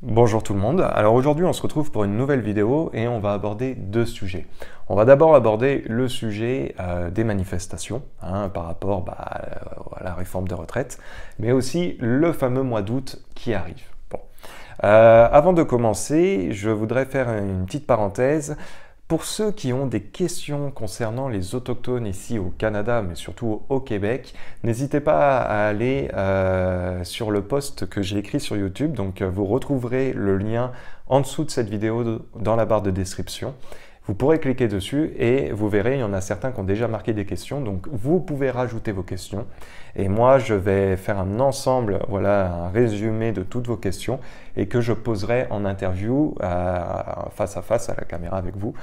Bonjour tout le monde, alors aujourd'hui on se retrouve pour une nouvelle vidéo et on va aborder deux sujets. On va d'abord aborder le sujet des manifestations par rapport à la réforme des retraites, mais aussi le fameux mois d'août qui arrive. Bon. Avant de commencer, je voudrais faire une petite parenthèse. Pour ceux qui ont des questions concernant les autochtones ici au Canada, mais surtout au Québec, n'hésitez pas à aller sur le post que j'ai écrit sur YouTube. Donc vous retrouverez le lien en dessous de cette vidéo dans la barre de description. Vous pourrez cliquer dessus et vous verrez, il y en a certains qui ont déjà marqué des questions. Donc vous pouvez rajouter vos questions. Et moi, je vais faire un ensemble, voilà, un résumé de toutes vos questions et que je poserai en interview face à face à la caméra avec vous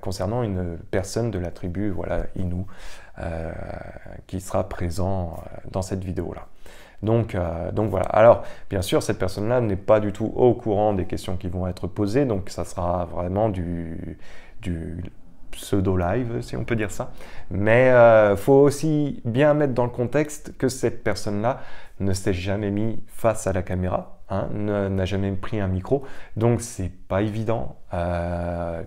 concernant une personne de la tribu, voilà, Innu, qui sera présent dans cette vidéo-là. Donc voilà. Alors, bien sûr, cette personne-là n'est pas du tout au courant des questions qui vont être posées, donc ça sera vraiment du pseudo-live, si on peut dire ça. Mais il faut aussi bien mettre dans le contexte que cette personne-là ne s'est jamais mis face à la caméra, n'a jamais pris un micro, donc c'est pas évident.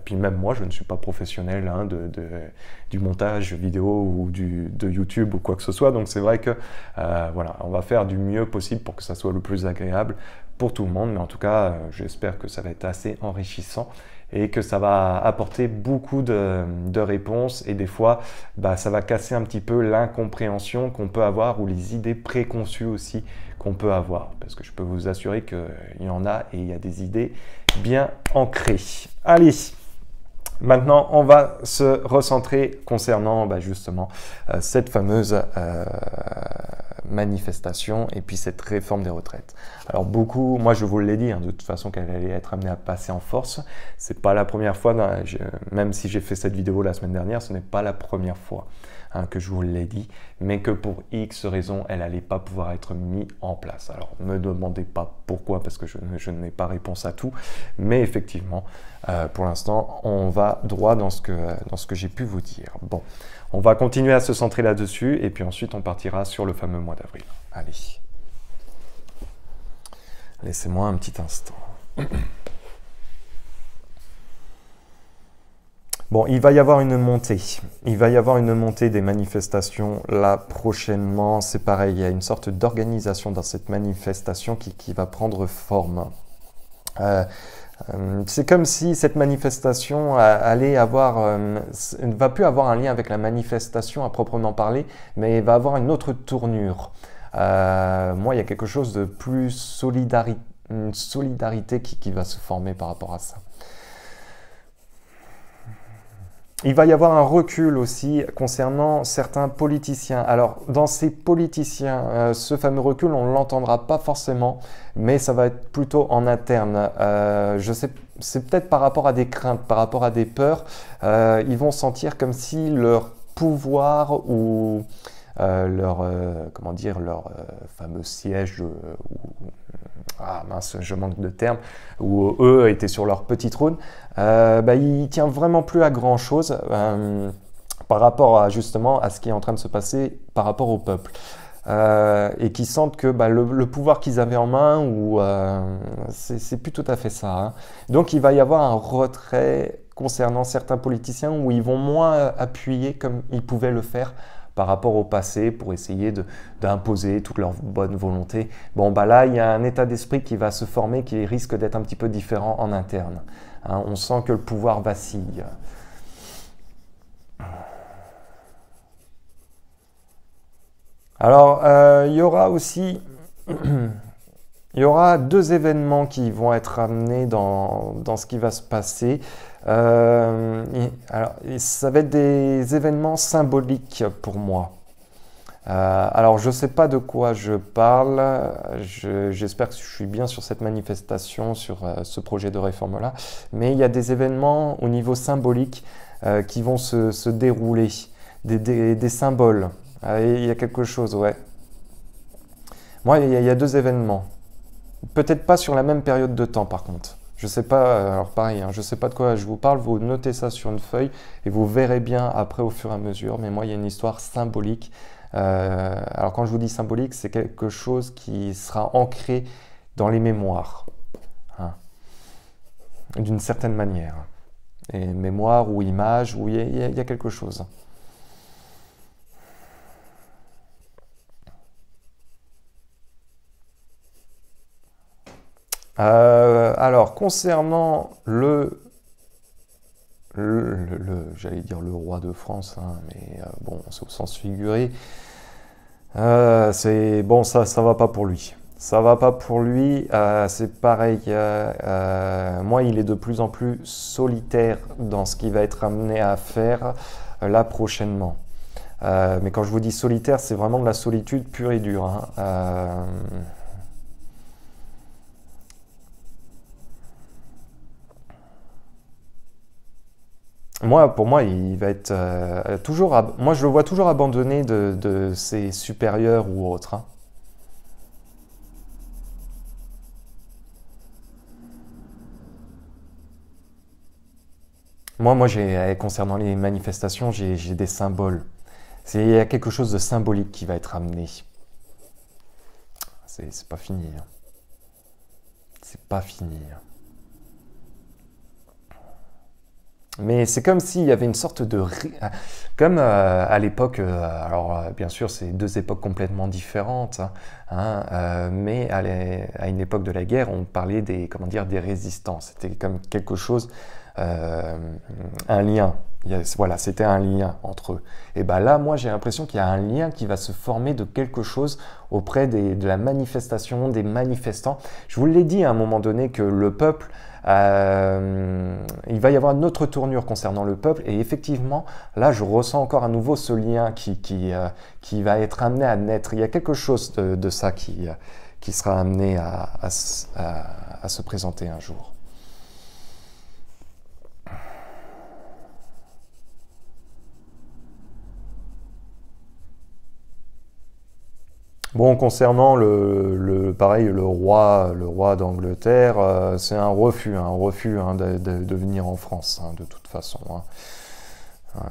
Puis même moi, je ne suis pas professionnel du montage vidéo ou de YouTube ou quoi que ce soit, donc c'est vrai que voilà, on va faire du mieux possible pour que ça soit le plus agréable pour tout le monde, mais en tout cas, j'espère que ça va être assez enrichissant et que ça va apporter beaucoup de réponses et des fois, ça va casser un petit peu l'incompréhension qu'on peut avoir ou les idées préconçues aussi qu'on peut avoir. Parce que je peux vous assurer qu'il y en a et il y a des idées bien ancrées. Allez, maintenant, on va se recentrer concernant justement cette fameuse manifestation et puis cette réforme des retraites. Alors beaucoup, moi je vous l'ai dit, de toute façon qu'elle allait être amenée à passer en force. C'est pas la première fois, même si j'ai fait cette vidéo la semaine dernière, ce n'est pas la première fois que je vous l'ai dit, mais que pour X raisons, elle n'allait pas pouvoir être mise en place. Alors ne me demandez pas pourquoi, parce que je n'ai pas réponse à tout, mais effectivement, pour l'instant, on va droit dans ce que j'ai pu vous dire. Bon, on va continuer à se centrer là-dessus, et puis ensuite on partira sur le fameux mois d'avril. Allez. Laissez-moi un petit instant. Bon, il va y avoir une montée. Il va y avoir une montée des manifestations là prochainement. C'est pareil, il y a une sorte d'organisation dans cette manifestation qui va prendre forme. C'est comme si cette manifestation allait avoir, ne va plus avoir un lien avec la manifestation à proprement parler, mais va avoir une autre tournure. Moi, il y a quelque chose de plus une solidarité qui va se former par rapport à ça. Il va y avoir un recul aussi concernant certains politiciens. Alors, dans ces politiciens, ce fameux recul, on ne l'entendra pas forcément, mais ça va être plutôt en interne. Je sais, c'est peut-être par rapport à des craintes, par rapport à des peurs. Ils vont sentir comme si leur pouvoir ou leur fameux siège, je manque de termes, où eux étaient sur leur petit trône, il tient vraiment plus à grand chose par rapport justement à ce qui est en train de se passer par rapport au peuple. Et qui sentent que le pouvoir qu'ils avaient en main, c'est plus tout à fait ça. Donc il va y avoir un retrait concernant certains politiciens où ils vont moins appuyer comme ils pouvaient le faire par rapport au passé pour essayer d'imposer toute leur bonne volonté. Bon, là, il y a un état d'esprit qui va se former qui risque d'être un petit peu différent en interne. On sent que le pouvoir vacille. Alors, il y aura aussi... Il y aura deux événements qui vont être amenés dans ce qui va se passer. Alors, ça va être des événements symboliques pour moi. Alors, je ne sais pas de quoi je parle. J'espère que je suis bien sur cette manifestation, sur ce projet de réforme-là. Mais il y a des événements au niveau symbolique qui vont se dérouler. Des symboles. Il y a quelque chose, ouais. Moi, il y a deux événements. Peut-être pas sur la même période de temps, par contre. Je sais pas, alors pareil, je sais pas de quoi je vous parle, vous notez ça sur une feuille et vous verrez bien après au fur et à mesure. Mais moi, il y a une histoire symbolique. Alors quand je vous dis symbolique, c'est quelque chose qui sera ancré dans les mémoires, hein, d'une certaine manière. Et mémoire ou image, où il y a quelque chose. Alors, concernant j'allais dire le roi de France, hein, mais bon, c'est au sens figuré. C'est bon, ça va pas pour lui. Ça va pas pour lui. C'est pareil. Moi, il est de plus en plus solitaire dans ce qu'il va être amené à faire là prochainement. Mais quand je vous dis solitaire, c'est vraiment de la solitude pure et dure, hein. Pour moi, il va être toujours. Moi, je le vois toujours abandonné de ses supérieurs ou autres, hein. Moi, concernant les manifestations, j'ai des symboles. Il y a quelque chose de symbolique qui va être amené. C'est pas fini, hein. C'est pas fini, hein. Mais c'est comme s'il y avait une sorte de... Comme à l'époque, alors bien sûr c'est deux époques complètement différentes, hein, mais à une époque de la guerre, on parlait comment dire, des résistants. C'était comme quelque chose, un lien. Voilà, c'était un lien entre eux. Et bien là, moi j'ai l'impression qu'il y a un lien qui va se former de quelque chose auprès de la manifestation, des manifestants. Je vous l'ai dit à un moment donné que le peuple... il va y avoir une autre tournure concernant le peuple et effectivement là je ressens encore à nouveau ce lien qui va être amené à naître. Il y a quelque chose de ça qui sera amené à se présenter un jour. Bon, concernant pareil, le roi d'Angleterre, c'est un refus, hein, de venir en France, hein, de toute façon, hein. Ouais.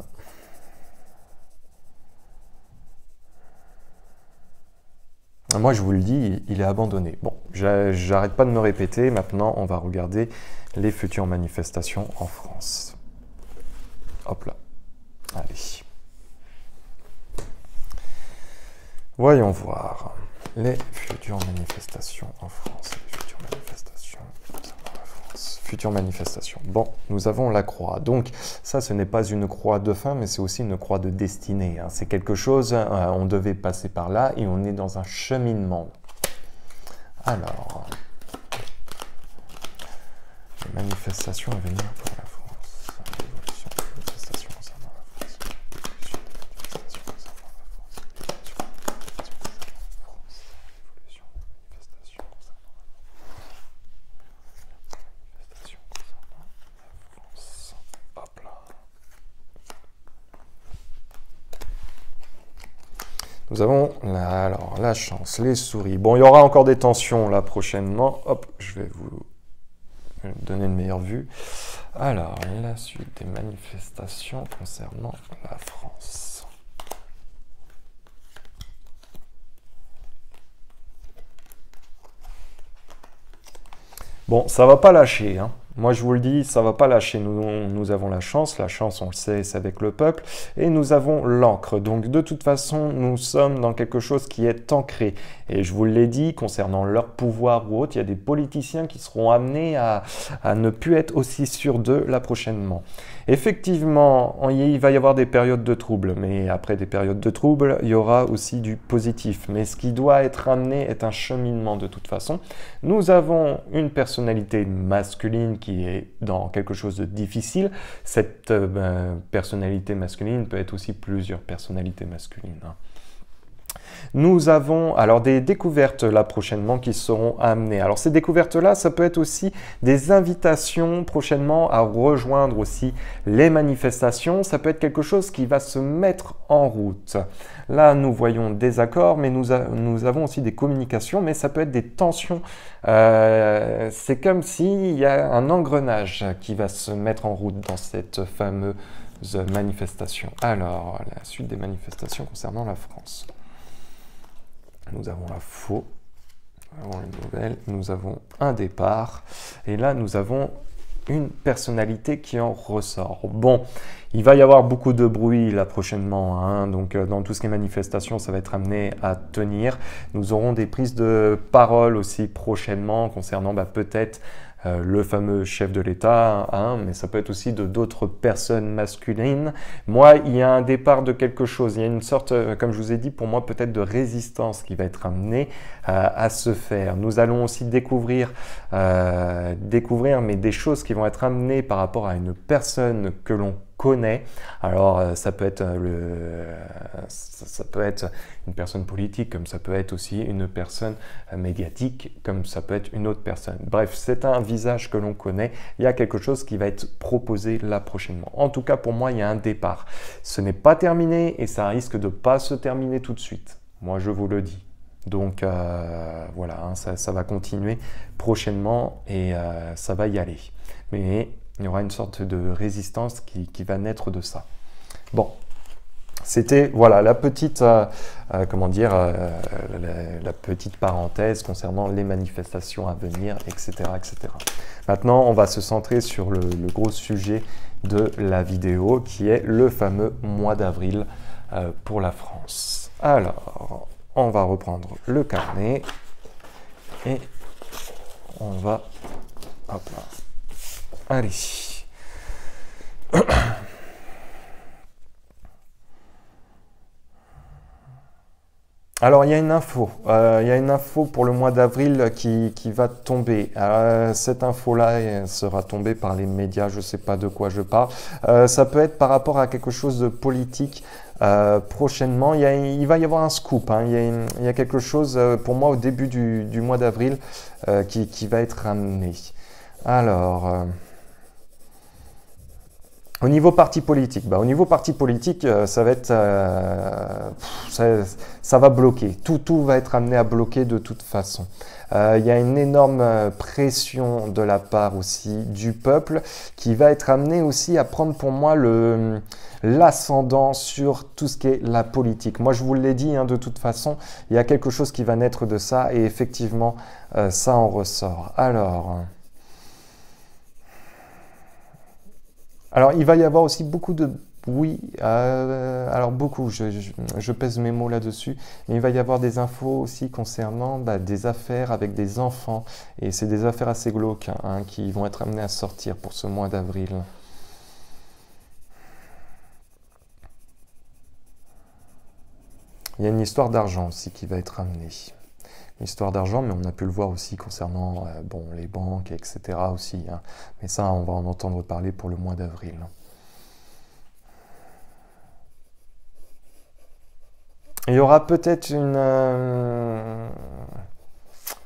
Moi, je vous le dis, il est abandonné. Bon, j'arrête pas de me répéter. Maintenant, on va regarder les futures manifestations en France. Hop là. Allez. Voyons voir les futures manifestations en France. Les futures manifestations en France. Futures manifestations. Bon, nous avons la croix. Donc, ça, ce n'est pas une croix de fin, mais c'est aussi une croix de destinée, hein. C'est quelque chose, on devait passer par là et on est dans un cheminement. Alors, les manifestations à venir pour la France. Nous avons la chance, les souris. Bon, il y aura encore des tensions là prochainement. Hop, je vais vous donner une meilleure vue. Alors, la suite des manifestations concernant la France. Bon, ça va pas lâcher, hein. Moi, je vous le dis, ça va pas lâcher. Nous avons la chance, on le sait, c'est avec le peuple, et nous avons l'encre. Donc, de toute façon, nous sommes dans quelque chose qui est ancré. Et je vous l'ai dit, concernant leur pouvoir ou autre, il y a des politiciens qui seront amenés à ne plus être aussi sûrs d'eux là prochainement. Effectivement, il va y avoir des périodes de troubles, mais après des périodes de troubles, il y aura aussi du positif. Mais ce qui doit être amené est un cheminement de toute façon. Nous avons une personnalité masculine qui est dans quelque chose de difficile. Cette personnalité masculine peut être aussi plusieurs personnalités masculines, hein. Nous avons alors des découvertes là prochainement qui seront amenées. Alors ces découvertes-là, ça peut être aussi des invitations prochainement à rejoindre aussi les manifestations. Ça peut être quelque chose qui va se mettre en route. Là, nous voyons des accords, mais nous avons aussi des communications, mais ça peut être des tensions. C'est comme s'il y a un engrenage qui va se mettre en route dans cette fameuse manifestation. Alors, la suite des manifestations concernant la France. Nous avons la faux, Nous avons une nouvelle, nous avons un départ, et là nous avons une personnalité qui en ressort. Bon, il va y avoir beaucoup de bruit là prochainement, hein, donc dans tout ce qui est manifestation, ça va être amené à tenir. Nous aurons des prises de parole aussi prochainement concernant peut-être le fameux chef de l'État, hein, mais ça peut être aussi de d'autres personnes masculines. Moi, il y a un départ de quelque chose, il y a une sorte, comme je vous ai dit, pour moi peut-être de résistance qui va être amenée à se faire. Nous allons aussi découvrir mais des choses qui vont être amenées par rapport à une personne que l'on connaît. Alors ça peut être ça peut être une personne politique, comme ça peut être aussi une personne médiatique, comme ça peut être une autre personne. Bref, c'est un visage que l'on connaît. Il y a quelque chose qui va être proposé là prochainement. En tout cas, pour moi, il y a un départ. Ce n'est pas terminé et ça risque de pas se terminer tout de suite. Moi, je vous le dis. Donc voilà, hein, ça va continuer prochainement et ça va y aller. Mais il y aura une sorte de résistance qui va naître de ça. Bon, c'était voilà la petite, comment dire, la petite parenthèse concernant les manifestations à venir, etc., etc. Maintenant, on va se centrer sur le gros sujet de la vidéo qui est le fameux mois d'avril pour la France. Alors, on va reprendre le carnet et on va, hop là, allez. Alors, il y a une info pour le mois d'avril qui va tomber. Cette info-là sera tombée par les médias, je ne sais pas de quoi je parle. Ça peut être par rapport à quelque chose de politique. Prochainement, il va y avoir un scoop, hein. Il y a quelque chose pour moi au début du mois d'avril qui va être amené. Alors, au niveau parti politique, ça va être, ça va bloquer. Tout va être amené à bloquer de toute façon. Il y a une énorme pression de la part aussi du peuple qui va être amené aussi à prendre pour moi l'ascendant sur tout ce qui est la politique. Moi, je vous l'ai dit, hein, de toute façon, il y a quelque chose qui va naître de ça et effectivement, ça en ressort. Alors, il va y avoir aussi beaucoup de... Oui, alors beaucoup, je pèse mes mots là-dessus, mais il va y avoir des infos aussi concernant des affaires avec des enfants, et c'est des affaires assez glauques hein, qui vont être amenées à sortir pour ce mois d'avril. Il y a une histoire d'argent aussi qui va être amenée. Une histoire d'argent, mais on a pu le voir aussi concernant les banques, etc. aussi. Hein. Mais ça, on va en entendre parler pour le mois d'avril. Il y aura peut-être une...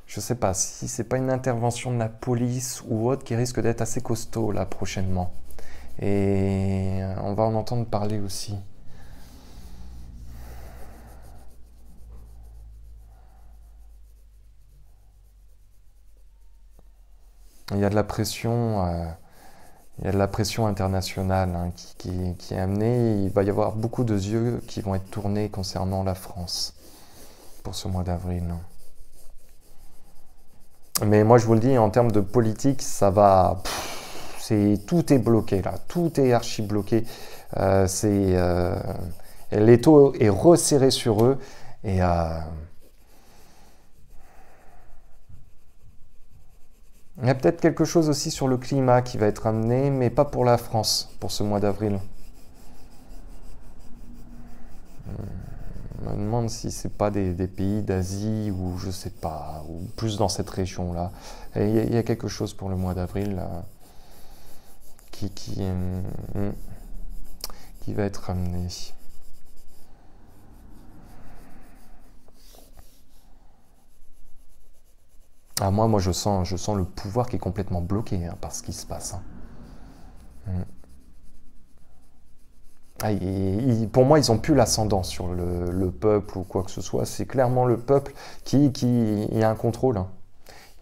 je ne sais pas si c'est pas une intervention de la police ou autre qui risque d'être assez costaud là prochainement. Et on va en entendre parler aussi. Il y a de la pression, internationale hein, qui est amenée. Il va y avoir beaucoup de yeux qui vont être tournés concernant la France pour ce mois d'avril. Mais moi, je vous le dis, en termes de politique, ça va... tout est bloqué là, tout est archi bloqué. L'étau est resserré sur eux et... il y a peut-être quelque chose aussi sur le climat qui va être amené, mais pas pour la France, pour ce mois d'avril. Je me demande si c'est pas des pays d'Asie ou je sais pas, ou plus dans cette région-là. Il y a quelque chose pour le mois d'avril qui va être amené. Ah, moi je sens le pouvoir qui est complètement bloqué hein, par ce qui se passe. Hein. Ah, pour moi, ils n'ont plus l'ascendant sur le peuple ou quoi que ce soit. C'est clairement le peuple il y a un contrôle. Hein.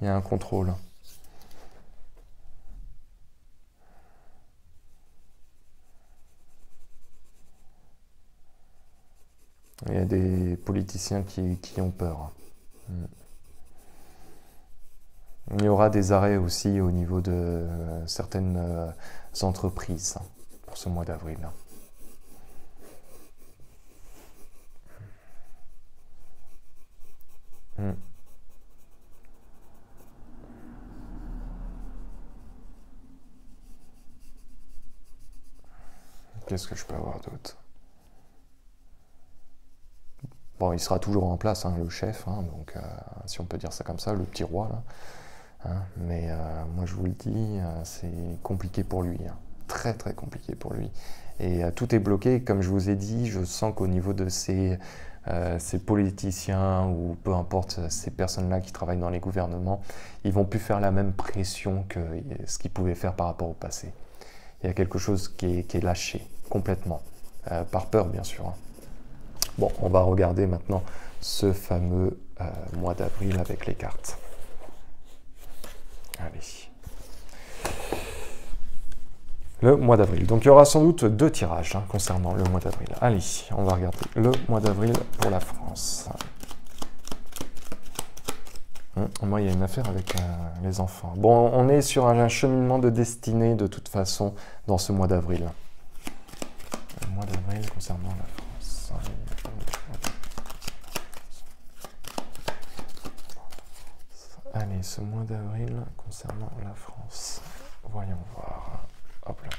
Il y a un contrôle. Il y a des politiciens qui ont peur. Il y aura des arrêts aussi au niveau de certaines entreprises pour ce mois d'avril. Qu'est-ce que je peux avoir d'autre? Bon, il sera toujours en place, hein, le chef, hein, donc si on peut dire ça comme ça, le petit roi, là. Hein, mais moi, je vous le dis, c'est compliqué pour lui, hein, très très compliqué pour lui. Et tout est bloqué, comme je vous ai dit, je sens qu'au niveau de ces politiciens ou peu importe ces personnes-là qui travaillent dans les gouvernements, ils vont plus faire la même pression que ce qu'ils pouvaient faire par rapport au passé. Il y a quelque chose qui est lâché complètement, par peur bien sûr. Hein. Bon, on va regarder maintenant ce fameux mois d'avril avec les cartes. Allez. Le mois d'avril. Donc il y aura sans doute 2 tirages hein, concernant le mois d'avril. Allez, on va regarder le mois d'avril pour la France. Moi, il y a une affaire avec les enfants. Bon, on est sur un cheminement de destinée de toute façon dans ce mois d'avril. Le mois d'avril concernant la France. Allez, ce mois d'avril concernant la France. Voyons voir. Hop là.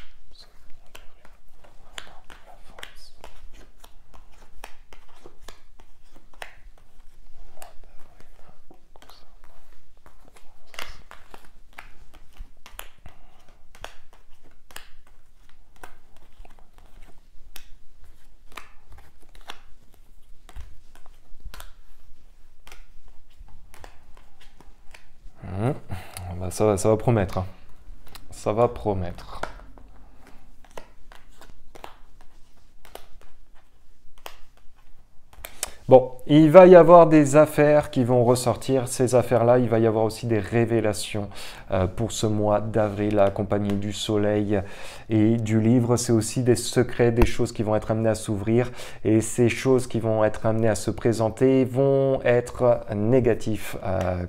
Ça va promettre. Hein. Ça va promettre. Bon, il va y avoir des affaires qui vont ressortir. Ces affaires-là, il va y avoir aussi des révélations pour ce mois d'avril, accompagné du soleil et du livre. C'est aussi des secrets, des choses qui vont être amenées à s'ouvrir. Et ces choses qui vont être amenées à se présenter vont être négatives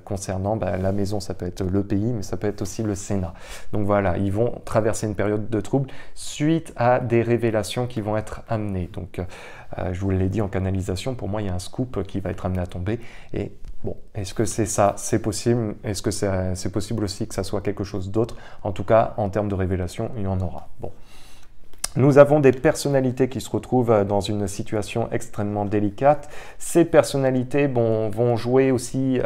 concernant la maison. Ça peut être le pays, mais ça peut être aussi le Sénat. Donc voilà, ils vont traverser une période de trouble suite à des révélations qui vont être amenées. Donc, je vous l'ai dit en canalisation, pour moi, il y a un scoop qui va être amené à tomber. Et bon, est-ce que c'est ça? C'est possible. Est-ce que c'est possible aussi que ça soit quelque chose d'autre? En tout cas, en termes de révélation, il y en aura. Bon. Nous avons des personnalités qui se retrouvent dans une situation extrêmement délicate. Ces personnalités vont jouer aussi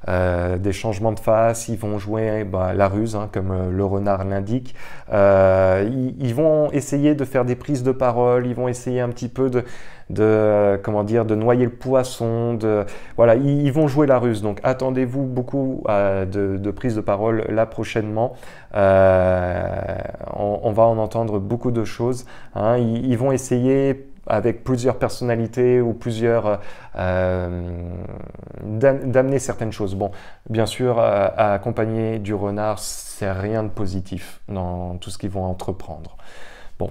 des changements de face, ils vont jouer la ruse, hein, comme le renard l'indique. Ils vont essayer de faire des prises de parole, ils vont essayer un petit peu de noyer le poisson, voilà, ils vont jouer la ruse. Donc attendez-vous beaucoup de prises de parole là prochainement. On va en entendre beaucoup de choses. Hein. Ils vont essayer avec plusieurs personnalités ou plusieurs d'amener certaines choses. Bon, bien sûr, à accompagner du renard, c'est rien de positif dans tout ce qu'ils vont entreprendre. Bon.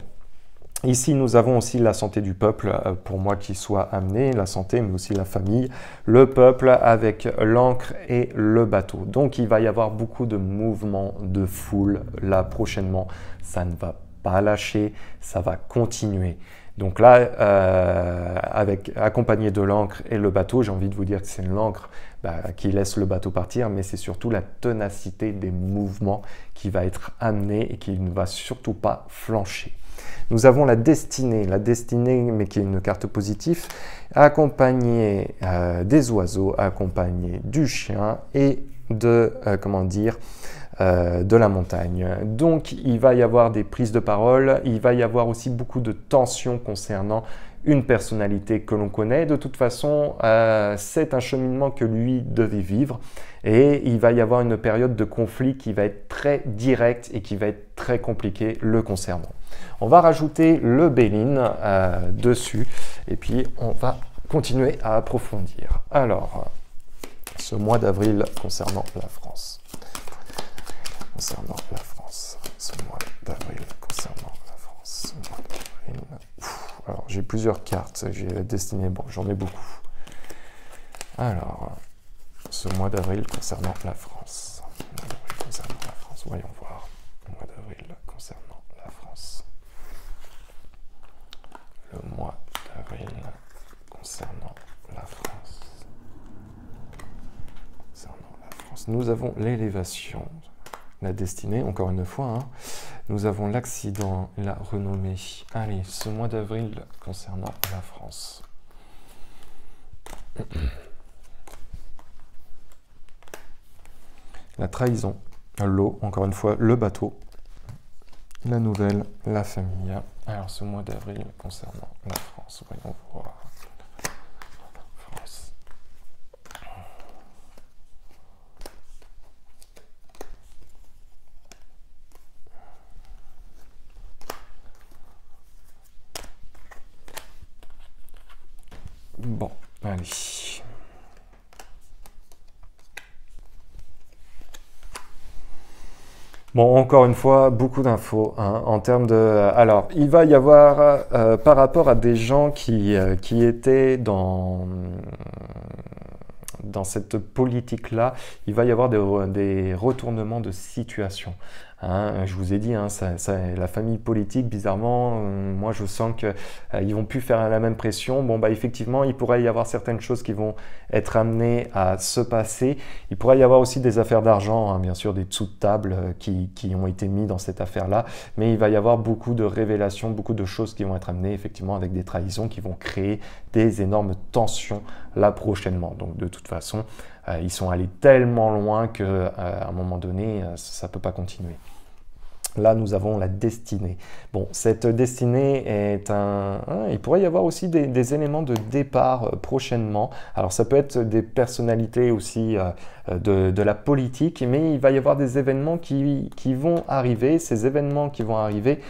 Ici, nous avons aussi la santé du peuple, pour moi, qui soit amenée, la santé, mais aussi la famille, le peuple avec l'encre et le bateau. Donc, il va y avoir beaucoup de mouvements de foule là prochainement. Ça ne va pas lâcher, ça va continuer. Donc là, accompagné de l'encre et le bateau, j'ai envie de vous dire que c'est l'encre qui laisse le bateau partir, mais c'est surtout la ténacité des mouvements qui va être amenée et qui ne va surtout pas flancher. Nous avons la destinée, mais qui est une carte positive, accompagnée des oiseaux, accompagnée du chien et de la montagne. Donc, il va y avoir des prises de parole, il va y avoir aussi beaucoup de tensions concernant une personnalité que l'on connaît. De toute façon, c'est un cheminement que lui devait vivre et il va y avoir une période de conflit qui va être très directe et qui va être très compliquée le concernant. On va rajouter le Béline dessus et puis on va continuer à approfondir. Alors, ce mois d'avril concernant la France. Ce mois d'avril concernant la France. Alors, j'ai plusieurs cartes, j'ai la destinée, bon, j'en ai beaucoup. Alors, ce mois d'avril concernant la France. concernant la France. Voyons voir. Le mois d'avril concernant la France. Le mois d'avril concernant la France. Concernant la France. Nous avons l'élévation, la destinée, encore une fois. Hein. Nous avons l'accident, la renommée. Allez, ce mois d'avril concernant la France. La trahison, l'eau, encore une fois, le bateau, la nouvelle, la famille. Alors, ce mois d'avril concernant la France, voyons voir. France. Bon, allez. Bon, encore une fois, beaucoup d'infos hein, en termes de... Alors, il va y avoir, par rapport à des gens qui étaient dans cette politique-là, il va y avoir des retournements de situation. Hein, je vous ai dit, hein, la famille politique, bizarrement, moi je sens qu'ils vont plus faire la même pression. Bon, bah effectivement, il pourrait y avoir certaines choses qui vont être amenées à se passer. Il pourrait y avoir aussi des affaires d'argent, hein, bien sûr, des dessous de table qui ont été mis dans cette affaire-là. Mais il va y avoir beaucoup de révélations, beaucoup de choses qui vont être amenées, effectivement, avec des trahisons qui vont créer des énormes tensions là prochainement. Donc, de toute façon, ils sont allés tellement loin qu'à un moment donné, ça ne peut pas continuer. Là, nous avons la destinée. Bon, cette destinée est il pourrait y avoir aussi des éléments de départ prochainement. Alors, ça peut être des personnalités aussi de la politique, mais il va y avoir des événements qui vont arriver. Ces événements qui vont arriver,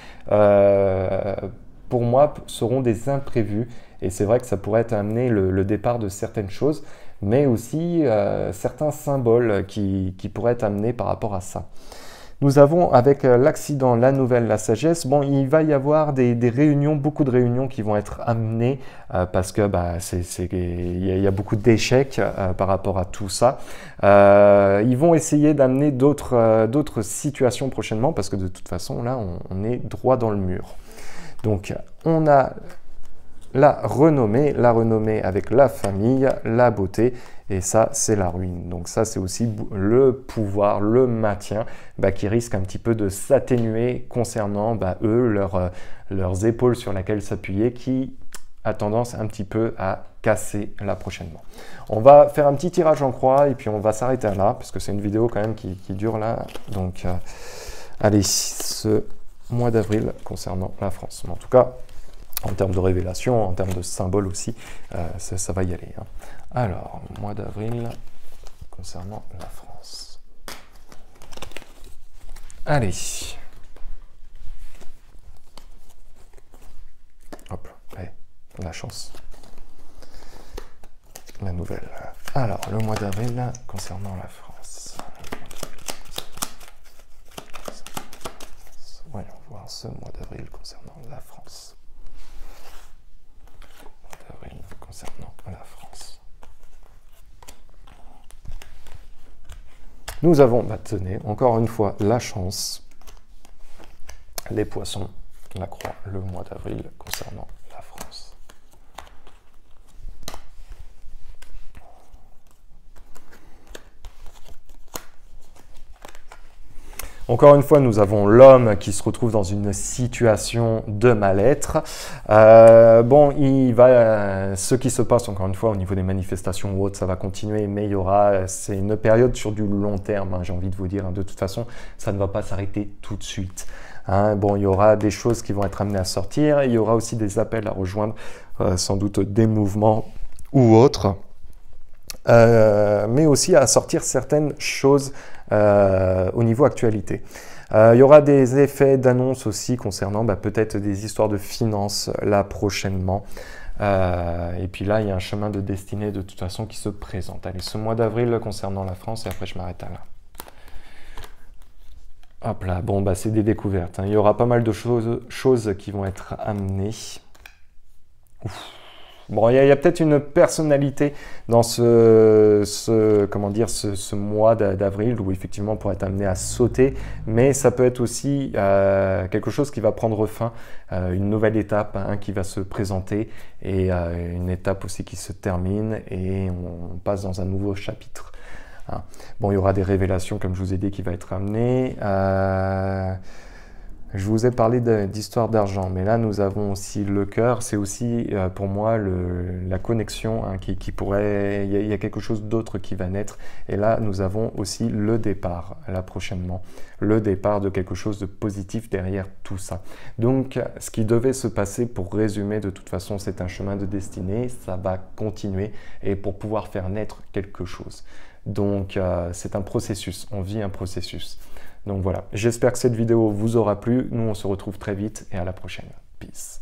pour moi, seront des imprévus. Et c'est vrai que ça pourrait amener le départ de certaines choses, mais aussi certains symboles qui pourraient être amenés par rapport à ça. Nous avons avec l'accident, la nouvelle, la sagesse, bon, il va y avoir des réunions, beaucoup de réunions qui vont être amenées parce que bah, il y a beaucoup d'échecs par rapport à tout ça. Ils vont essayer d'amener d'autres situations prochainement parce que de toute façon, là, on est droit dans le mur. Donc, on a la renommée avec la famille, la beauté, et ça, c'est la ruine. Donc ça, c'est aussi le pouvoir, le maintien, qui risque un petit peu de s'atténuer concernant eux, leurs épaules sur lesquelles s'appuyer, qui a tendance un petit peu à casser là prochainement. On va faire un petit tirage en croix, et puis on va s'arrêter là, parce que c'est une vidéo quand même qui dure là. Donc, allez, ce mois d'avril concernant la France. Mais en tout cas, en termes de révélation, en termes de symboles aussi, ça va y aller. Hein. Alors, mois d'avril concernant la France. Allez. Hop, allez, la chance. La nouvelle. Alors, le mois d'avril concernant la France. Voyons voir ce mois d'avril concernant la France. Concernant la France. Nous avons, tenez, encore une fois, la chance, les poissons, la croix, le mois d'avril concernant la France. Encore une fois, nous avons l'homme qui se retrouve dans une situation de mal-être. Bon, ce qui se passe, encore une fois, au niveau des manifestations ou autres, ça va continuer, mais c'est une période sur du long terme, hein, j'ai envie de vous dire. Hein, de toute façon, ça ne va pas s'arrêter tout de suite. Hein, bon, il y aura des choses qui vont être amenées à sortir. Il y aura aussi des appels à rejoindre, sans doute des mouvements ou autres. Mais aussi à sortir certaines choses au niveau actualité. Il y aura des effets d'annonce aussi concernant peut-être des histoires de finances là prochainement. Et puis là, il y a un chemin de destinée de toute façon qui se présente. Allez, ce mois d'avril concernant la France, et après je m'arrête à là. Hop là, bon, c'est des découvertes. Hein. Il y aura pas mal de choses qui vont être amenées. Ouf. Bon, il y a peut-être une personnalité dans ce mois d'avril où effectivement on pourrait être amené à sauter, mais ça peut être aussi quelque chose qui va prendre fin, une nouvelle étape qui va se présenter et une étape aussi qui se termine et on passe dans un nouveau chapitre. Bon, il y aura des révélations, comme je vous ai dit, qui va être amenées. Je vous ai parlé d'histoire d'argent, mais là nous avons aussi le cœur, c'est aussi pour moi la connexion qui pourrait, il y a quelque chose d'autre qui va naître, et là nous avons aussi le départ, là prochainement, le départ de quelque chose de positif derrière tout ça. Donc ce qui devait se passer, pour résumer, de toute façon c'est un chemin de destinée, ça va continuer, et pour pouvoir faire naître quelque chose. Donc c'est un processus, on vit un processus. Donc voilà, j'espère que cette vidéo vous aura plu. Nous, on se retrouve très vite et à la prochaine. Peace.